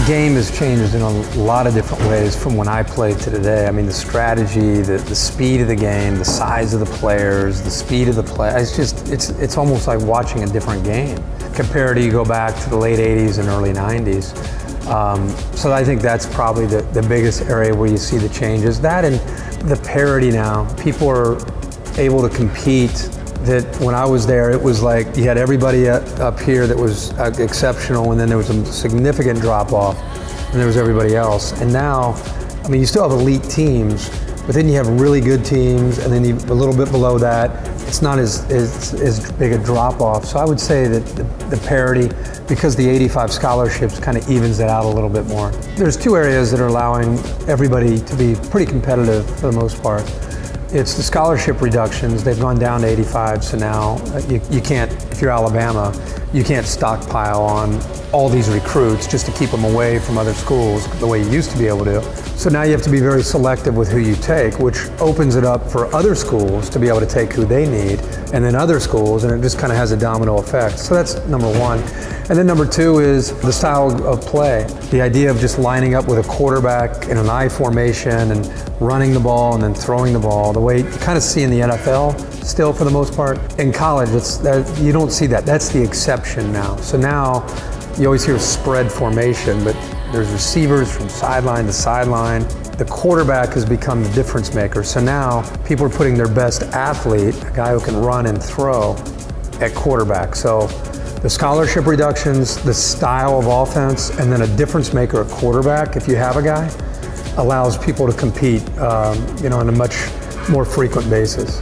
The game has changed in a lot of different ways from when I played to today. I mean, the strategy, the speed of the game, the size of the players, the speed of the play. It's almost like watching a different game compared to you go back to the late 80s and early 90s. So I think that's probably the biggest area where you see the changes. That and the parity now. People are able to compete. That when I was there, it was like you had everybody up here that was exceptional, and then there was a significant drop-off, and there was everybody else. And now, I mean, you still have elite teams, but then you have really good teams, and then a little bit below that, it's not as big a drop-off. So I would say that the parity, because the 85 scholarships kind of evens it out a little bit more. There's two areas that are allowing everybody to be pretty competitive for the most part. It's the scholarship reductions. They've gone down to 85, so now you can't, if you're Alabama, you can't stockpile on all these recruits just to keep them away from other schools the way you used to be able to. So now you have to be very selective with who you take, which opens it up for other schools to be able to take who they need, and then other schools, and it just kind of has a domino effect. So that's number one. And then number two is the style of play. The idea of just lining up with a quarterback in an I formation and running the ball and then throwing the ball, the way you kind of see in the NFL still for the most part. In college, you don't see that. That's the exception now. So now you always hear spread formation, but there's receivers from sideline to sideline. The quarterback has become the difference maker. So now people are putting their best athlete, a guy who can run and throw, at quarterback. So the scholarship reductions, the style of offense, and then a difference maker at quarterback, if you have a guy, allows people to compete on a much more frequent basis.